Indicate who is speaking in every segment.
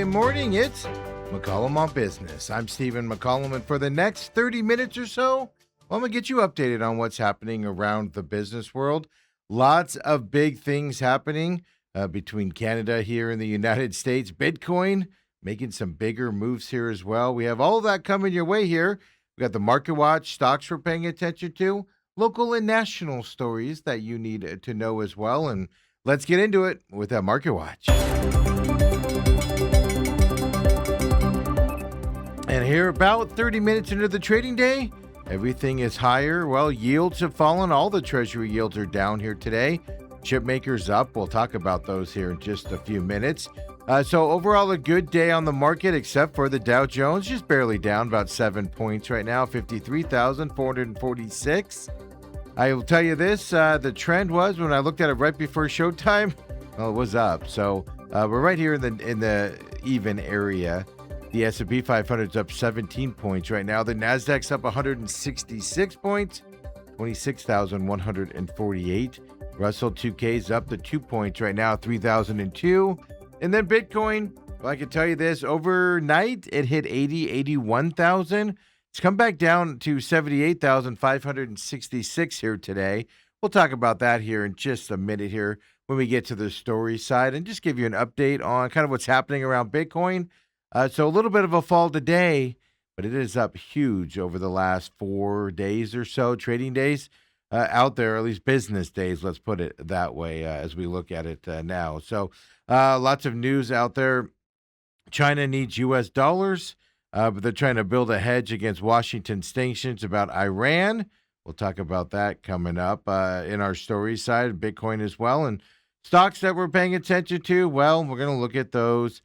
Speaker 1: morning. It's McCollum on Business. I'm Stephen McCollum, and for the next 30 minutes or so, I'm going to get you updated on what's happening around the business world. Lots of big things happening between Canada here and the United States. Bitcoin making some bigger moves here as well. We have all of that coming your way here. We got the Market Watch, stocks we're paying attention to, local and national stories that you need to know as well. And let's get into it with that Market Watch. And here, about 30 minutes into the trading day, everything is higher. Well, yields have fallen. All the Treasury yields are down here today. Chip makers up. We'll talk about those here in just a few minutes. So overall, a good day on the market, except for the Dow Jones, just barely down about 7 points right now, 53,446. I will tell you this, the trend was, when I looked at it right before showtime, well, it was up. So we're right here in the even area. The S&P 500 is up 17 points right now. The Nasdaq's up 166 points, 26,148. Russell 2K's up to 2 points right now, 3,002. And then Bitcoin, well, I can tell you this, overnight it hit 81,000. It's come back down to 78,566 here today. We'll talk about that here in just a minute here when we get to the story side and just give you an update on kind of what's happening around Bitcoin. So a little bit of a fall today, but it is up huge over the last 4 days or so, trading days out there, at least business days, let's put it that way as we look at it now. So lots of news out there. China needs U.S. dollars, but they're trying to build a hedge against Washington sanctions about Iran. We'll talk about that coming up in our story side, Bitcoin as well. And stocks that we're paying attention to, well, we're going to look at those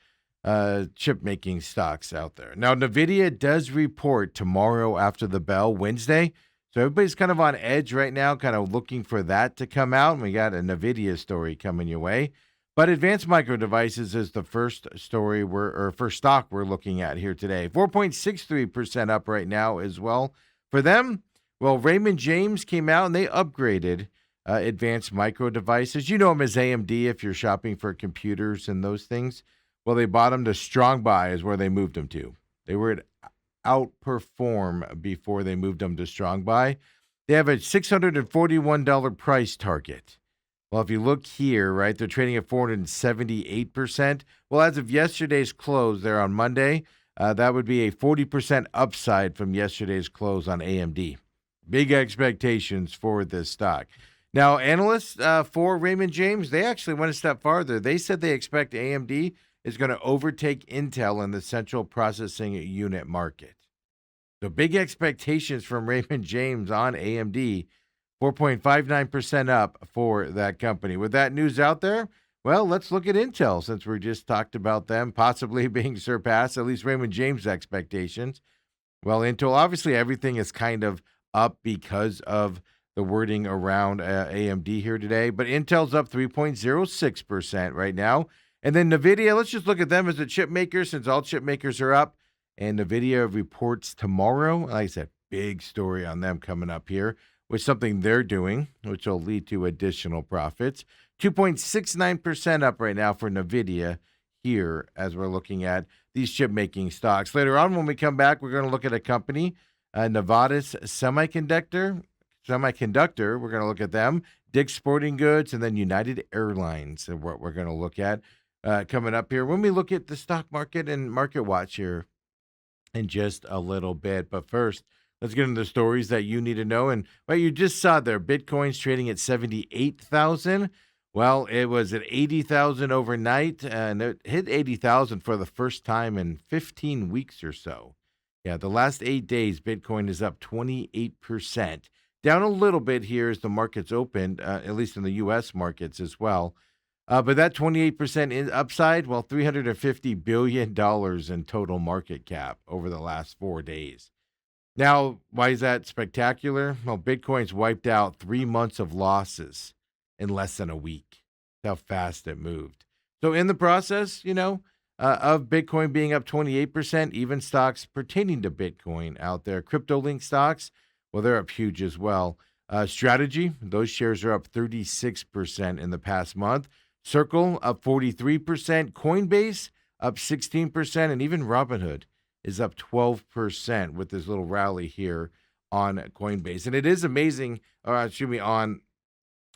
Speaker 1: chip-making stocks out there. Now, NVIDIA does report tomorrow after the bell, Wednesday. So everybody's kind of on edge right now, kind of looking for that to come out. And we got a NVIDIA story coming your way. But Advanced Micro Devices is the first story first stock we're looking at here today. 4.63% up right now as well. For them, well, Raymond James came out and they upgraded Advanced Micro Devices. You know them as AMD if you're shopping for computers and those things. Well, they bought them to strong buy is where they moved them to. They were at outperform before they moved them to strong buy. They have a $641 price target. Well, if you look here, right, they're trading at 478%. Well, as of yesterday's close there on Monday, that would be a 40% upside from yesterday's close on AMD. Big expectations for this stock. Now, analysts for Raymond James, they actually went a step farther. They said they expect AMD is going to overtake Intel in the central processing unit market. So big expectations from Raymond James on AMD, 4.59% up for that company. With that news out there, well, let's look at Intel since we just talked about them possibly being surpassed, at least Raymond James' expectations. Well, Intel, obviously everything is kind of up because of the wording around AMD here today, but Intel's up 3.06% right now. And then NVIDIA, let's just look at them as a chip maker since all chip makers are up. And NVIDIA reports tomorrow. Like I said, big story on them coming up here with something they're doing, which will lead to additional profits. 2.69% up right now for NVIDIA here as we're looking at these chip-making stocks. Later on when we come back, we're going to look at a company, Novartis Semiconductor. We're going to look at them. Dick's Sporting Goods, and then United Airlines are what we're going to look at coming up here when we look at the stock market and Market Watch here in just a little bit. But first, let's get into the stories that you need to know. And well, you just saw there, Bitcoin's trading at 78,000. Well, it was at 80,000 overnight, and it hit 80,000 for the first time in 15 weeks or so. Yeah, the last 8 days, Bitcoin is up 28%. Down a little bit here as the markets opened, at least in the U.S. markets as well. But that 28% upside, well, $350 billion in total market cap over the last 4 days. Now, why is that spectacular? Well, Bitcoin's wiped out 3 months of losses in less than a week. That's how fast it moved. So in the process, of Bitcoin being up 28%, even stocks pertaining to Bitcoin out there, crypto-linked stocks, well, they're up huge as well. Strategy, those shares are up 36% in the past month. Circle up 43%. Coinbase up 16%, and even Robinhood is up 12% with this little rally here on Coinbase. And it is amazing, on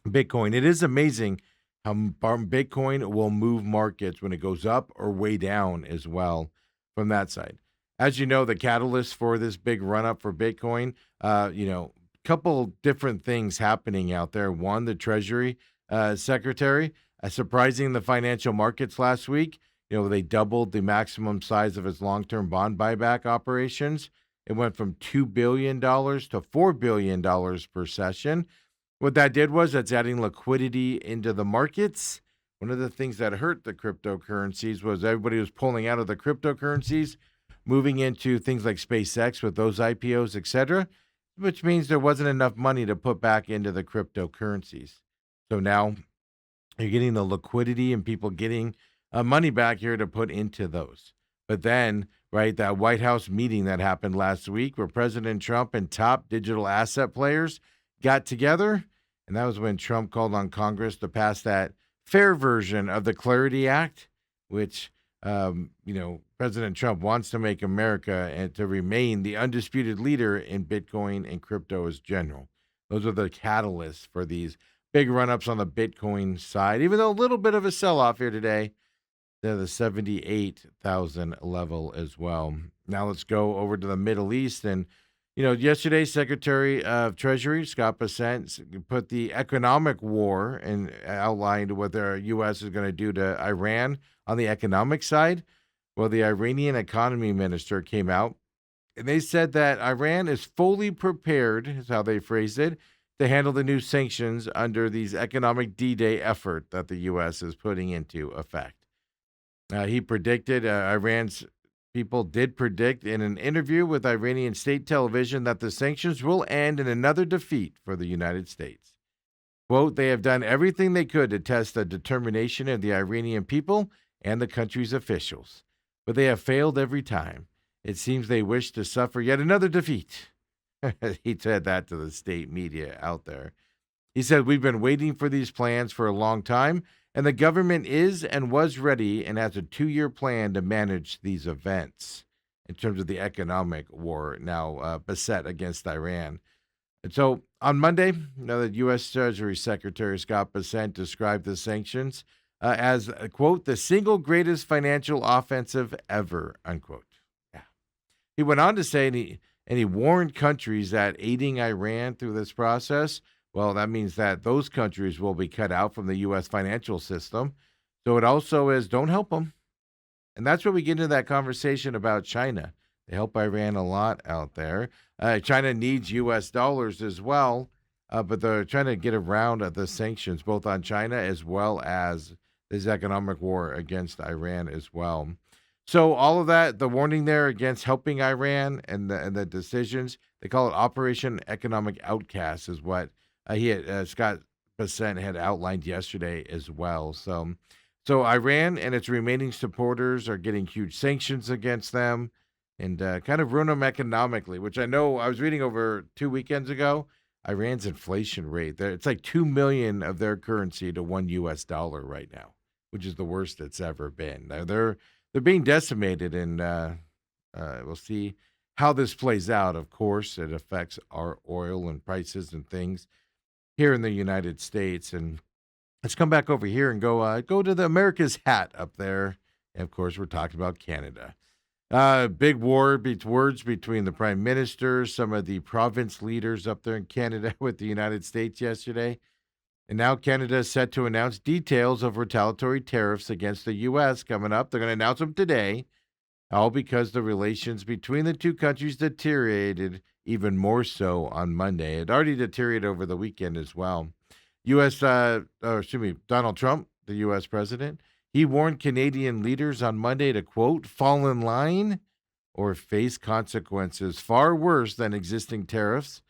Speaker 1: Bitcoin. It is amazing how Bitcoin will move markets when it goes up or way down as well from that side. As you know, the catalyst for this big run up for Bitcoin, couple different things happening out there. One, the Treasury Secretary surprising the financial markets last week. They doubled the maximum size of its long-term bond buyback operations. It went from $2 billion to $4 billion per session. What that did was that's adding liquidity into the markets. One of the things that hurt the cryptocurrencies was everybody was pulling out of the cryptocurrencies, moving into things like SpaceX with those IPOs, etc., which means there wasn't enough money to put back into the cryptocurrencies. So now you're getting the liquidity and people getting money back here to put into those. But then, right, that White House meeting that happened last week where President Trump and top digital asset players got together, and that was when Trump called on Congress to pass that fair version of the Clarity Act, which, President Trump wants to make America and to remain the undisputed leader in Bitcoin and crypto as general. Those are the catalysts for these big run-ups on the Bitcoin side, even though a little bit of a sell-off here today. They're the 78,000 level as well. Now let's go over to the Middle East. And, yesterday, Secretary of Treasury, Scott Bessent, put the economic war and outlined what the U.S. is going to do to Iran on the economic side. Well, the Iranian economy minister came out, and they said that Iran is fully prepared, is how they phrased it, to handle the new sanctions under these economic D-Day effort that the U.S. is putting into effect. He predicted, Iran's people did predict in an interview with Iranian state television that the sanctions will end in another defeat for the United States. Quote, they have done everything they could to test the determination of the Iranian people and the country's officials, but they have failed every time. It seems they wish to suffer yet another defeat. He said that to the state media out there. He said, we've been waiting for these plans for a long time, and the government is and was ready and has a 2-year plan to manage these events in terms of the economic war now beset against Iran. And so on Monday, the U.S. Treasury Secretary Scott Bessent described the sanctions as, quote, the single greatest financial offensive ever, unquote. Yeah. He went on to say, and he warned countries that aiding Iran through this process, well, that means that those countries will be cut out from the U.S. financial system. So it also is, don't help them. And that's where we get into that conversation about China. They help Iran a lot out there. China needs U.S. dollars as well, but they're trying to get around the sanctions, both on China as well as this economic war against Iran as well. So all of that, the warning there against helping Iran and the decisions, they call it Operation Economic Outcast is what Scott Bessent had outlined yesterday as well. So Iran and its remaining supporters are getting huge sanctions against them and kind of ruin them economically, which I know I was reading over 2 weekends ago. Iran's inflation rate, it's like 2 million of their currency to $1 US right now, which is the worst it's ever been. They're being decimated, and we'll see how this plays out. Of course, it affects our oil and prices and things here in the United States. And let's come back over here and go to the America's hat up there. And of course, we're talking about Canada. Big words between the prime minister, some of the province leaders up there in Canada with the United States yesterday. And now Canada is set to announce details of retaliatory tariffs against the U.S. coming up. They're going to announce them today, all because the relations between the two countries deteriorated even more so on Monday. It already deteriorated over the weekend as well. Donald Trump, the U.S. president, he warned Canadian leaders on Monday to, quote, fall in line or face consequences far worse than existing tariffs.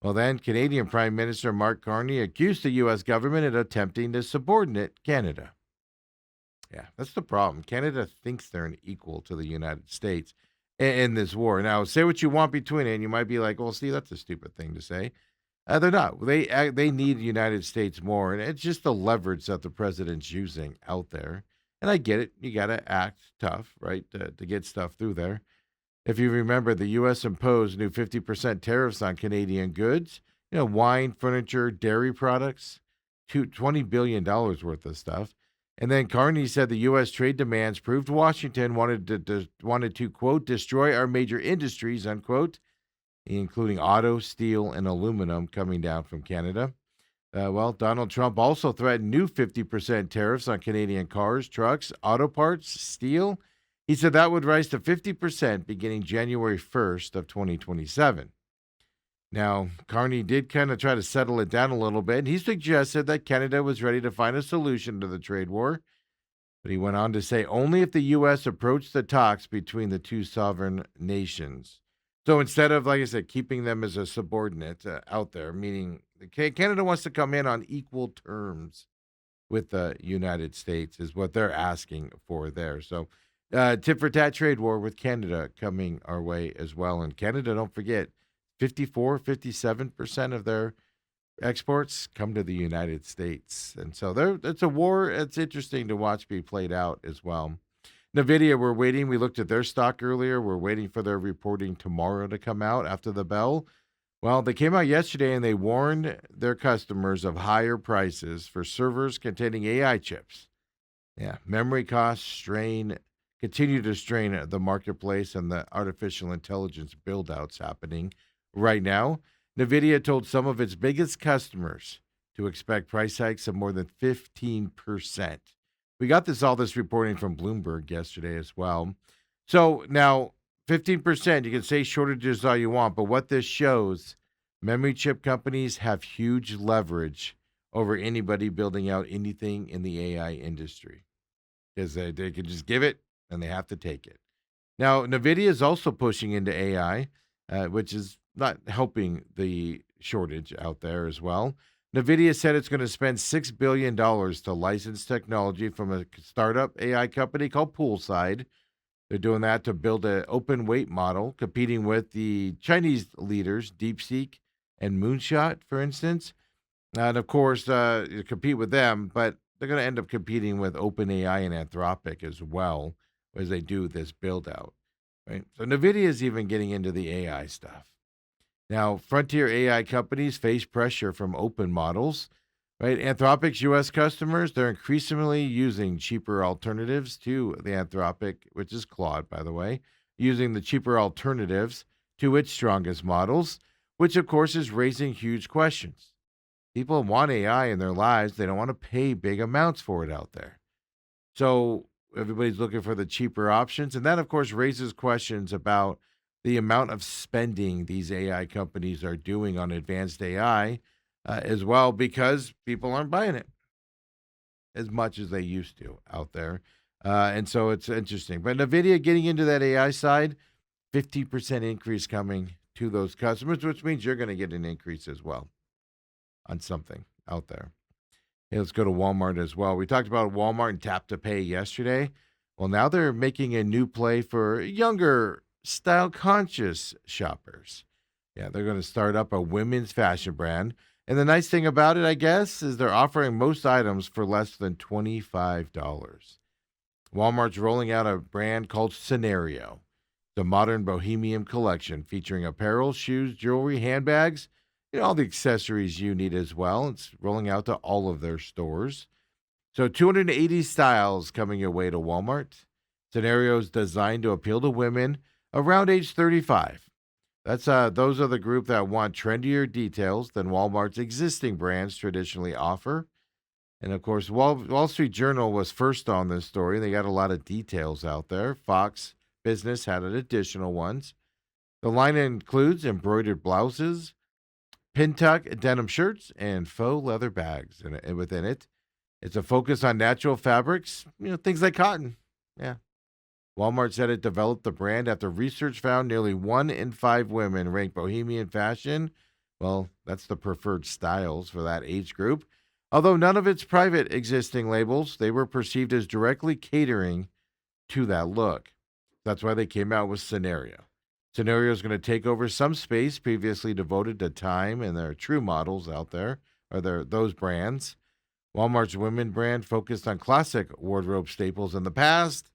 Speaker 1: Well, then, Canadian Prime Minister Mark Carney accused the U.S. government of attempting to subordinate Canada. Yeah, that's the problem. Canada thinks they're an equal to the United States in this war. Now, say what you want between it, and you might be like, well, Steve, that's a stupid thing to say. They're not. They need the United States more, and it's just the leverage that the president's using out there. And I get it. You got to act tough, right, to get stuff through there. If you remember, the U.S. imposed new 50% tariffs on Canadian goods, wine, furniture, dairy products, $20 billion worth of stuff. And then Carney said the U.S. trade demands proved Washington wanted to, quote, destroy our major industries, unquote, including auto, steel, and aluminum coming down from Canada. Donald Trump also threatened new 50% tariffs on Canadian cars, trucks, auto parts, steel. He said that would rise to 50% beginning January 1st of 2027. Now, Carney did kind of try to settle it down a little bit, and he suggested that Canada was ready to find a solution to the trade war. But he went on to say only if the U.S. approached the talks between the two sovereign nations. So instead of, like I said, keeping them as a subordinate out there, meaning Canada wants to come in on equal terms with the United States, is what they're asking for there. So tit for tat trade war with Canada coming our way as well. And Canada, don't forget, 57% of their exports come to the United States. And so it's a war. It's interesting to watch be played out as well. NVIDIA, we're waiting. We looked at their stock earlier. We're waiting for their reporting tomorrow to come out after the bell. Well, they came out yesterday and they warned their customers of higher prices for servers containing AI chips. Yeah, memory costs continue to strain the marketplace and the artificial intelligence build-outs happening right now. NVIDIA told some of its biggest customers to expect price hikes of more than 15%. We got all this reporting from Bloomberg yesterday as well. So now 15%, you can say shortages all you want, but what this shows, memory chip companies have huge leverage over anybody building out anything in the AI industry because they can just give it and they have to take it. Now, NVIDIA is also pushing into AI, which is not helping the shortage out there as well. NVIDIA said it's going to spend $6 billion to license technology from a startup AI company called Poolside. They're doing that to build an open weight model, competing with the Chinese leaders, DeepSeek and Moonshot, for instance. And of course, you compete with them, but they're going to end up competing with OpenAI and Anthropic as well as they do this build out. Right? So NVIDIA is even getting into the AI stuff. Now, frontier AI companies face pressure from open models, right? Anthropic's U.S. customers, they're increasingly using cheaper alternatives to the Anthropic, which is Claude, by the way, using the cheaper alternatives to its strongest models, which, of course, is raising huge questions. People want AI in their lives. They don't want to pay big amounts for it out there. So everybody's looking for the cheaper options. And that, of course, raises questions about the amount of spending these AI companies are doing on advanced AI as well, because people aren't buying it as much as they used to out there. And so it's interesting. But NVIDIA getting into that AI side, 50% increase coming to those customers, which means you're going to get an increase as well on something out there. Hey, let's go to Walmart as well. We talked about Walmart and Tap to Pay yesterday. Well, now they're making a new play for younger, style-conscious shoppers. Yeah, they're going to start up a women's fashion brand. And the nice thing about it, I guess, is they're offering most items for less than $25. Walmart's rolling out a brand called Scenario, the modern bohemian collection featuring apparel, shoes, jewelry, handbags, all the accessories you need as well. It's rolling out to all of their stores. So 280 styles coming your way to Walmart. Scenarios designed to appeal to women around age 35. Those are the group that want trendier details than Walmart's existing brands traditionally offer. And of course, Wall Street Journal was first on this story. They got a lot of details out there. Fox Business had additional ones. The line includes embroidered blouses, pin tuck denim shirts, and faux leather bags within it. It's a focus on natural fabrics, things like cotton. Yeah. Walmart said it developed the brand after research found nearly 1 in 5 women rank bohemian fashion. Well, that's the preferred styles for that age group. Although none of its private existing labels, they were perceived as directly catering to that look. That's why they came out with Scenario. Scenario is going to take over some space previously devoted to Time and their true models out there, or those brands. Walmart's women brand focused on classic wardrobe staples in the past.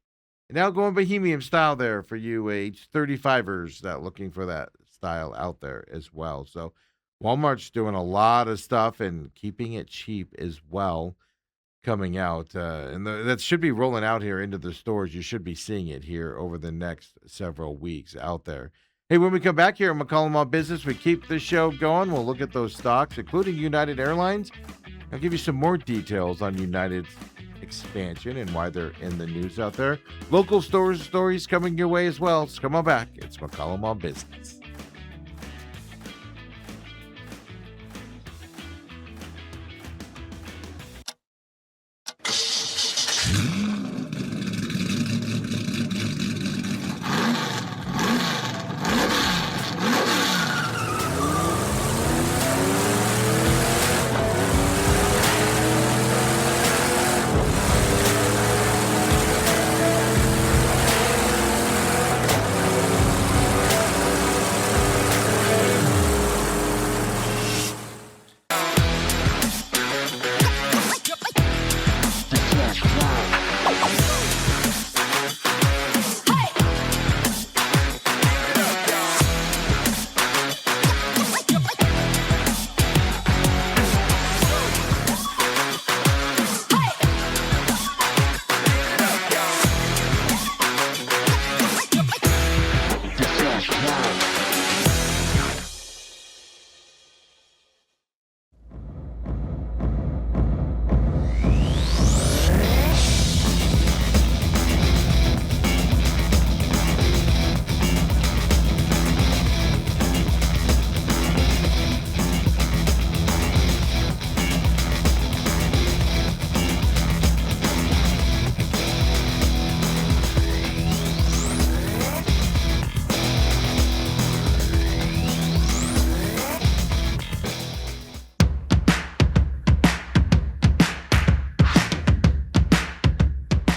Speaker 1: And now going bohemian style there for you age 35ers that looking for that style out there as well. So Walmart's doing a lot of stuff and keeping it cheap as well coming out. That should be rolling out here into the stores. You should be seeing it here over the next several weeks out there. Hey, when we come back here at McCollum on Business, we keep the show going. We'll look at those stocks, including United Airlines. I'll give you some more details on United's expansion and why they're in the news out there. Local stories coming your way as well. So come on back. It's McCollum on Business.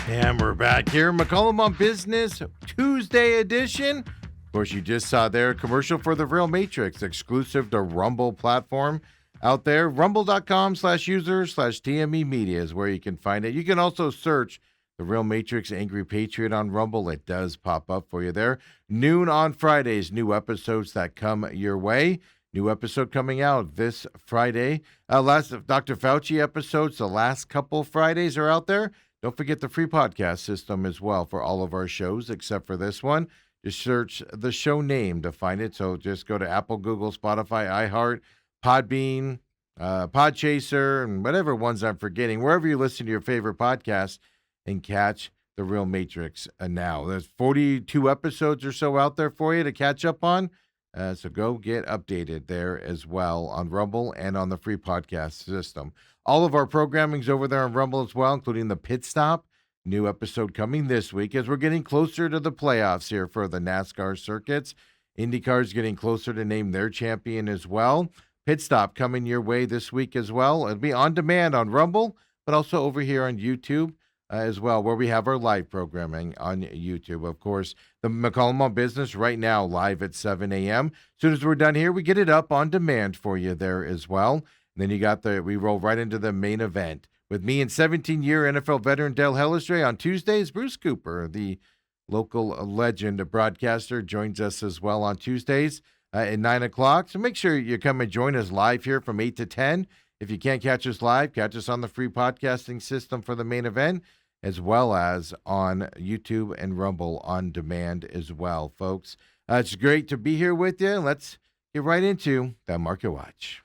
Speaker 1: And we're back here, McCollum on Business Tuesday edition. Of course, you just saw there a commercial for the Real Matrix, exclusive to Rumble platform out there. Rumble.com/user/TME Media is where you can find it. You can also search the Real Matrix Angry Patriot on Rumble. It does pop up for you there. Noon on Fridays, new episodes that come your way. New episode coming out this Friday. Last Dr. Fauci episodes, the last couple Fridays are out there. Don't forget the free podcast system as well for all of our shows, except for this one. Just search the show name to find it. So just go to Apple, Google, Spotify, iHeart, Podbean, Podchaser, and whatever ones I'm forgetting, wherever you listen to your favorite podcast, and catch The Real Matrix now. There's 42 episodes or so out there for you to catch up on. So go get updated there as well on Rumble and on the free podcast system. All of our programming's over there on Rumble as well, including the Pit Stop. New episode coming this week as we're getting closer to the playoffs here for the NASCAR circuits. IndyCar's getting closer to name their champion as well. Pit Stop coming your way this week as well. It'll be on demand on Rumble, but also over here on YouTube as well, where we have our live programming on YouTube. Of course, the McCollum on Business right now live at 7 a.m. As soon as we're done here, we get it up on demand for you there as well. And then we roll right into the main event with me and 17-year NFL veteran Dale Hellestrey on Tuesdays. Bruce Cooper, the local legend broadcaster, joins us as well on Tuesdays at 9 o'clock. So make sure you come and join us live here from 8 to 10. If you can't catch us live, catch us on the free podcasting system for the main event, as well as on YouTube and Rumble on demand as well, folks. It's great to be here with you. Let's get right into that Market Watch.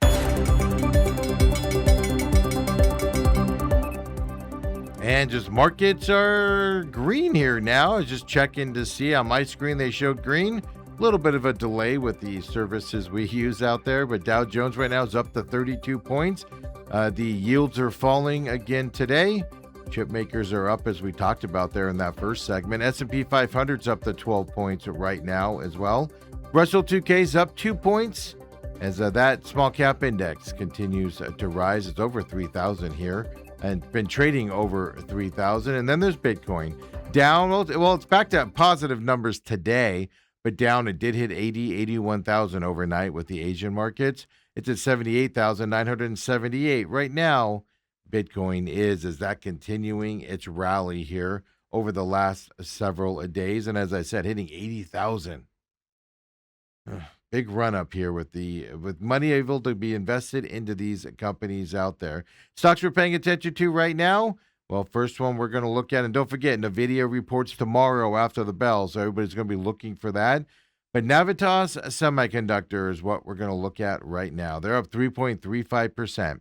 Speaker 1: And just markets are green here now. I was just checking to see on my screen they showed green. A little bit of a delay with the services we use out there, but Dow Jones right now is up to 32 points. The yields are falling again today. Chip makers are up, as we talked about there in that first segment. S&P 500's up to 12 points right now as well. Russell 2K's up 2 points as that small cap index continues to rise. It's over 3,000 here and been trading over 3,000. And then there's Bitcoin down. Well, it's back to positive numbers today, but down. It did hit 81,000 overnight with the Asian markets. It's at 78,978 right now. Bitcoin is that continuing its rally here over the last several days. And as I said, hitting 80,000. Big run up here with money able to be invested into these companies out there. Stocks we're paying attention to right now. Well, first one we're going to look at, and don't forget, NVIDIA reports tomorrow after the bell, so everybody's going to be looking for that. But Navitas Semiconductor is what we're going to look at right now. They're up 3.35%.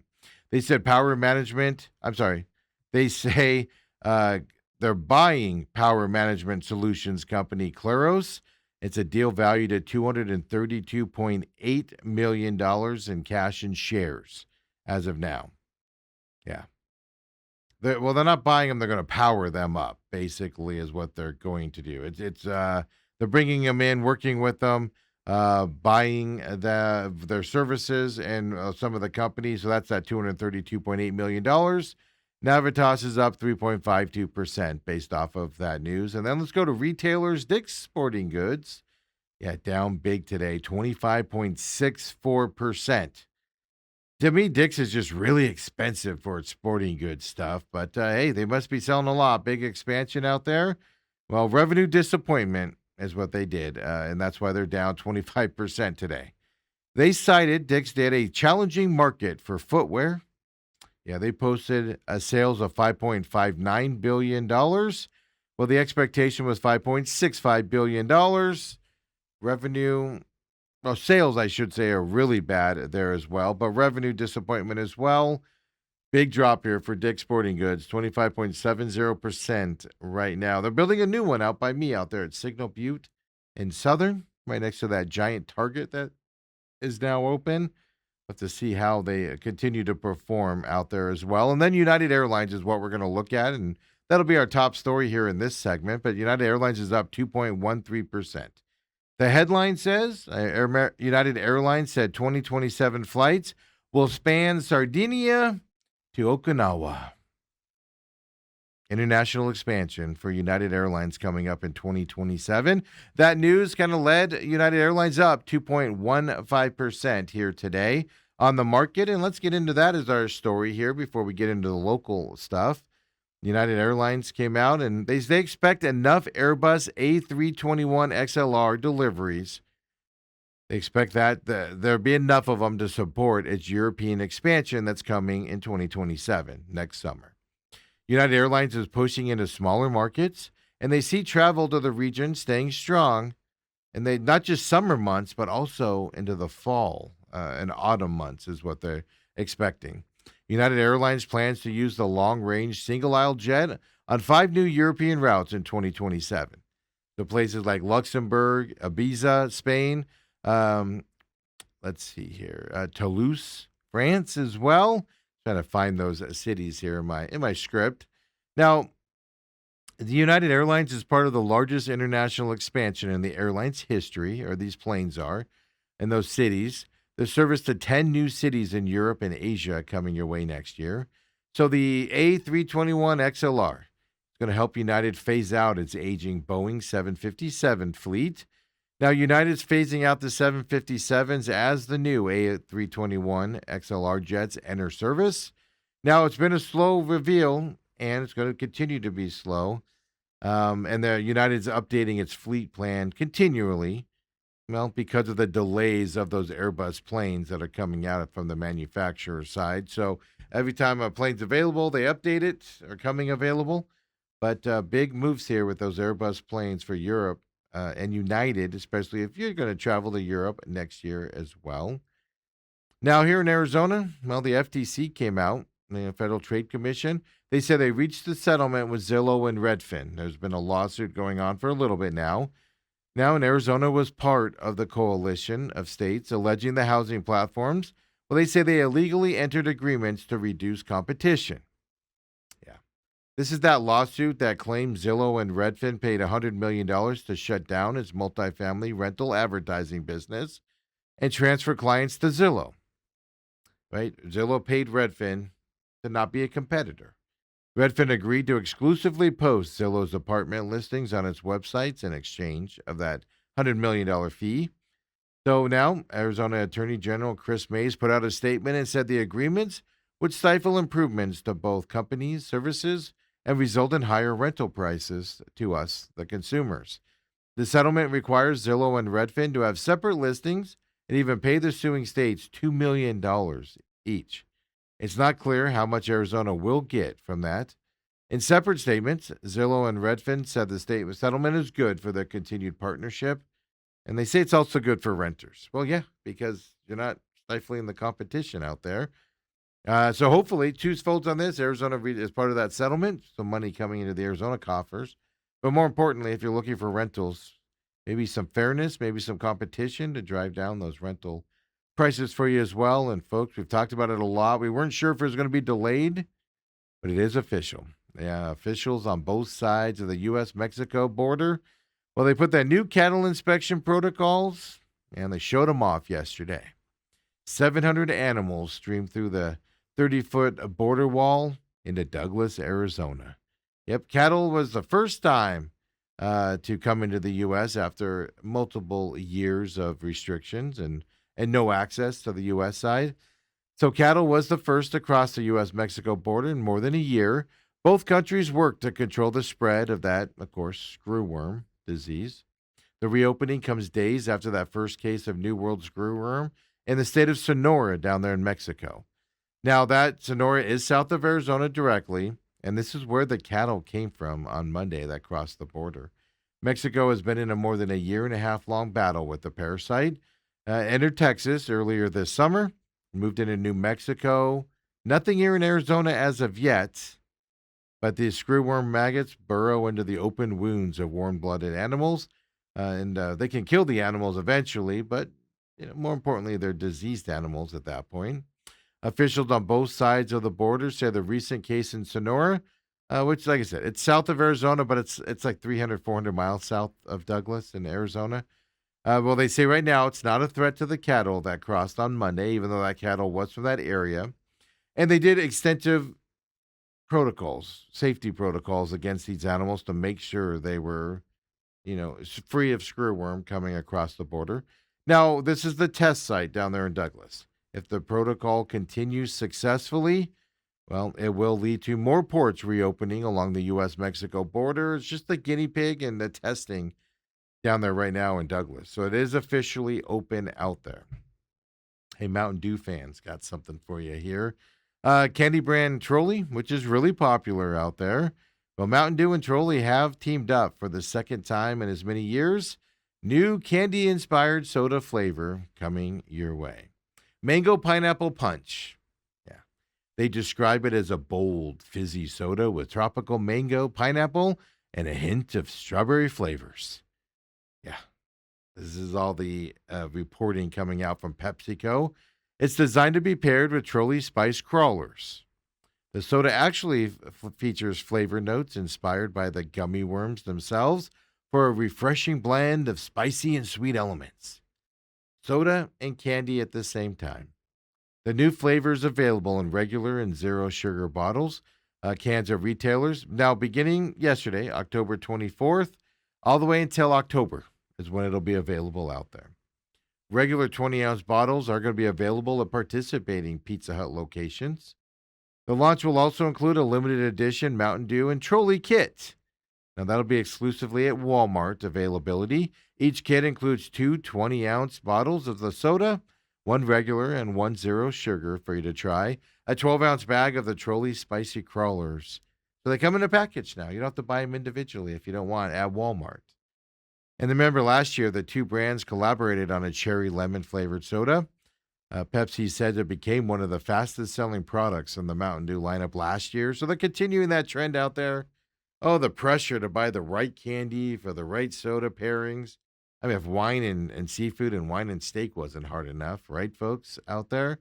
Speaker 1: They said power management. I'm sorry. They say they're buying power management solutions company Claros. It's a deal valued at $232.8 million in cash and shares as of now. Yeah. They're not buying them. They're going to power them up, basically, is what they're going to do. They're bringing them in, working with them, buying their services and some of the companies. So that's that $232.8 million. Navitas is up 3.52% based off of that news. And then let's go to retailers. Dick's Sporting Goods, down big today, 25.64%. To me, Dick's is just really expensive for its sporting goods stuff. But hey, they must be selling a lot. Big expansion out there. Well, revenue disappointment is what they did. And that's why they're down 25% today. They cited, Dick's did, a challenging market for footwear. Yeah, they posted sales of $5.59 billion. Well, the expectation was $5.65 billion. Revenue, sales, I should say, are really bad there as well, but revenue disappointment as well. Big drop here for Dick's Sporting Goods, 25.70% right now. They're building a new one out by me out there at Signal Butte in Southern, right next to that giant Target that is now open. Have to see how they continue to perform out there as well. And then United Airlines is what we're going to look at, and that'll be our top story here in this segment. But United Airlines is up 2.13%. The headline says United Airlines said 2027 flights will span Sardinia to Okinawa. International expansion for United Airlines coming up in 2027. That news kind of led United Airlines up 2.15% here today on the market. And let's get into that as our story here before we get into the local stuff. United Airlines came out and they expect enough Airbus A321 XLR deliveries. They expect that there'll be enough of them to support its European expansion that's coming in 2027, next summer. United Airlines is pushing into smaller markets, and they see travel to the region staying strong, and they not just summer months, but also into the fall and autumn months is what they're expecting. United Airlines plans to use the long-range single-aisle jet on 5 new European routes in 2027. To places like Luxembourg, Ibiza, Spain, let's see here, Toulouse, France as well. Trying to find those cities here in my script. Now, the United Airlines is part of the largest international expansion in the airline's history, or these planes are, in those cities. There's service to 10 new cities in Europe and Asia coming your way next year. So the A321 XLR is going to help United phase out its aging Boeing 757 fleet. Now, United's phasing out the 757s as the new A321 XLR jets enter service. Now, it's been a slow reveal, and it's going to continue to be slow. And United's updating its fleet plan continually, because of the delays of those Airbus planes that are coming out from the manufacturer side. So every time a plane's available, they update it, or coming available. But big moves here with those Airbus planes for Europe. And United, especially if you're going to travel to Europe next year as well. Now, here in Arizona, the FTC came out, the Federal Trade Commission. They said they reached the settlement with Zillow and Redfin. There's been a lawsuit going on for a little bit now. Now, Arizona was part of the coalition of states alleging the housing platforms. Well, they say they illegally entered agreements to reduce competition. This is that lawsuit that claims Zillow and Redfin paid $100 million to shut down its multifamily rental advertising business and transfer clients to Zillow. Right? Zillow paid Redfin to not be a competitor. Redfin agreed to exclusively post Zillow's apartment listings on its websites in exchange of that $100 million fee. So now, Arizona Attorney General Chris Mays put out a statement and said the agreements which stifle improvements to both companies' services and result in higher rental prices to us, the consumers. The settlement requires Zillow and Redfin to have separate listings and even pay the suing states $2 million each. It's not clear how much Arizona will get from that. In separate statements, Zillow and Redfin said the state settlement is good for their continued partnership, and they say it's also good for renters. Well, yeah, because you're not stifling the competition out there. So hopefully, choose votes on this. Arizona is part of that settlement, some money coming into the Arizona coffers. But more importantly, if you're looking for rentals, maybe some fairness, maybe some competition to drive down those rental prices for you as well. And folks, we've talked about it a lot. We weren't sure if it was going to be delayed, but it is official. Yeah, officials on both sides of the U.S.-Mexico border. Well, they put that new cattle inspection protocols, and they showed them off yesterday. 700 animals streamed through the 30-foot border wall into Douglas, Arizona. Yep, cattle was the first time to come into the U.S. after multiple years of restrictions and no access to the U.S. side. So cattle was the first to cross the U.S.-Mexico border in more than a year. Both countries worked to control the spread of that, of course, screwworm disease. The reopening comes days after that first case of New World screwworm in the state of Sonora down there in Mexico. Now, that Sonora is south of Arizona directly, and this is where the cattle came from on Monday that crossed the border. Mexico has been in a more than a year and a half long battle with the parasite. Entered Texas earlier this summer, moved into New Mexico. Nothing here in Arizona as of yet, but the screwworm maggots burrow into the open wounds of warm-blooded animals, and they can kill the animals eventually, but more importantly, they're diseased animals at that point. Officials on both sides of the border say the recent case in Sonora, which, like I said, it's south of Arizona, but it's like 300, 400 miles south of Douglas in Arizona. Well, they say right now it's not a threat to the cattle that crossed on Monday, even though that cattle was from that area. And they did extensive protocols, safety protocols against these animals to make sure they were, free of screwworm coming across the border. Now, this is the test site down there in Douglas. If the protocol continues successfully, well, it will lead to more ports reopening along the U.S.-Mexico border. It's just the guinea pig and the testing down there right now in Douglas. So it is officially open out there. Hey, Mountain Dew fans, got something for you here. Candy brand Trolley, which is really popular out there. Well, Mountain Dew and Trolley have teamed up for the second time in as many years. New candy-inspired soda flavor coming your way. Mango Pineapple Punch. Yeah. They describe it as a bold, fizzy soda with tropical mango, pineapple, and a hint of strawberry flavors. Yeah. This is all the reporting coming out from PepsiCo. It's designed to be paired with Trolley Spice Crawlers. The soda actually features flavor notes inspired by the gummy worms themselves for a refreshing blend of spicy and sweet elements. Soda and candy at the same time. The new flavor is available in regular and zero sugar bottles. Cans of retailers. Now, beginning yesterday, October 24th, all the way until October is when it'll be available out there. Regular 20-ounce bottles are going to be available at participating Pizza Hut locations. The launch will also include a limited edition Mountain Dew and Trolley kit. Now, that'll be exclusively at Walmart availability. Each kit includes two 20-ounce bottles of the soda, one regular and one zero sugar for you to try, a 12-ounce bag of the Trolley Spicy Crawlers. So they come in a package now. You don't have to buy them individually if you don't want at Walmart. And remember last year, the two brands collaborated on a cherry lemon flavored soda. Pepsi said it became one of the fastest selling products in the Mountain Dew lineup last year. So they're continuing that trend out there. Oh, the pressure to buy the right candy for the right soda pairings. I mean, if wine and seafood and wine and steak wasn't hard enough, right, folks out there?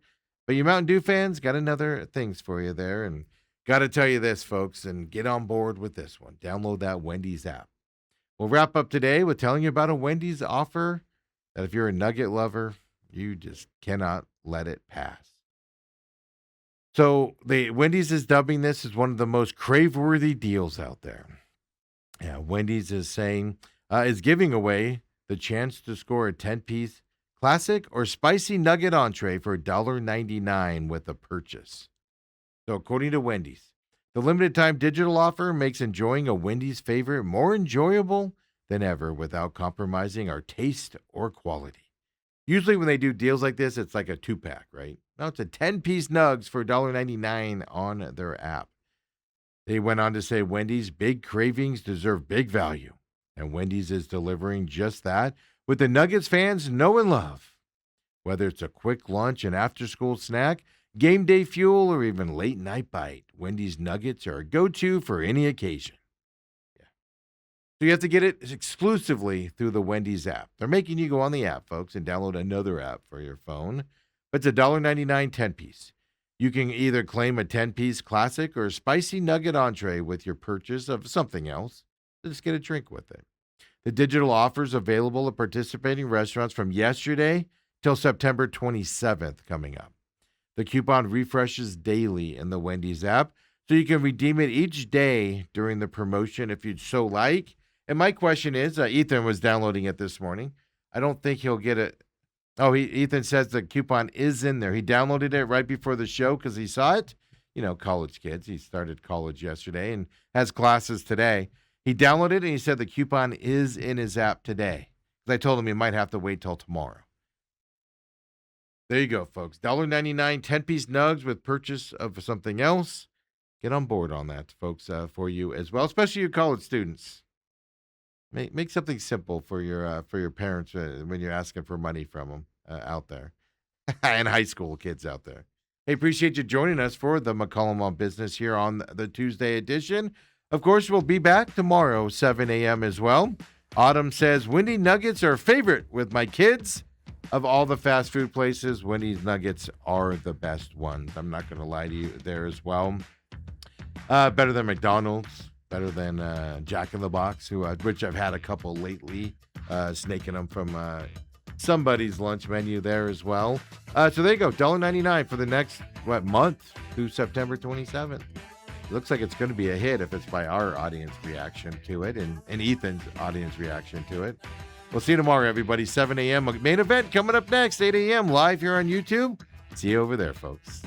Speaker 1: But you Mountain Dew fans, got another things for you there. And got to tell you this, folks, and get on board with this one. Download that Wendy's app. We'll wrap up today with telling you about a Wendy's offer that if you're a nugget lover, you just cannot let it pass. So the Wendy's is dubbing this as one of the most crave-worthy deals out there. Yeah, Wendy's is saying is giving away the chance to score a 10-piece classic or spicy nugget entree for $1.99 with a purchase. So, according to Wendy's, the limited time digital offer makes enjoying a Wendy's favorite more enjoyable than ever without compromising our taste or quality. Usually, when they do deals like this, it's like a 2-pack, right? Now it's a 10-piece nugs for $1.99 on their app. They went on to say Wendy's big cravings deserve big value. And Wendy's is delivering just that with the Nuggets fans know and love. Whether it's a quick lunch, an after-school snack, game day fuel, or even late-night bite, Wendy's Nuggets are a go-to for any occasion. Yeah. So you have to get it exclusively through the Wendy's app. They're making you go on the app, folks, and download another app for your phone. But it's a $1.99 10-piece. You can either claim a 10-piece classic or spicy nugget entree with your purchase of something else. Just get a drink with it. The digital offers available at participating restaurants from yesterday till September 27th coming up. The coupon refreshes daily in the Wendy's app, so you can redeem it each day during the promotion if you'd so like. And my question is, Ethan was downloading it this morning. I don't think he'll get it. Oh, Ethan says the coupon is in there. He downloaded it right before the show because he saw it. You know, college kids. He started college yesterday and has classes today. He downloaded it and he said the coupon is in his app today. I told him he might have to wait till tomorrow. There you go, folks. $1.99 10-piece nugs with purchase of something else. Get on board on that, folks, for you as well, especially your college students. Make something simple for your parents when you're asking for money from them out there, and high school kids out there. Hey, appreciate you joining us for the McCollum on Business here on the Tuesday edition. Of course, we'll be back tomorrow, 7 a.m. as well. Autumn says, Wendy Nuggets are favorite with my kids. Of all the fast food places, Wendy's Nuggets are the best ones. I'm not going to lie to you there as well. Better than McDonald's, better than Jack in the Box, which I've had a couple lately, snaking them from somebody's lunch menu there as well. So there you go, $1.99 for the next, month through September 27th. Looks like it's going to be a hit if it's by our audience reaction to it and Ethan's audience reaction to it. We'll see you tomorrow, everybody. 7 a.m. Main event coming up next, 8 a.m. live here on YouTube. See you over there, folks.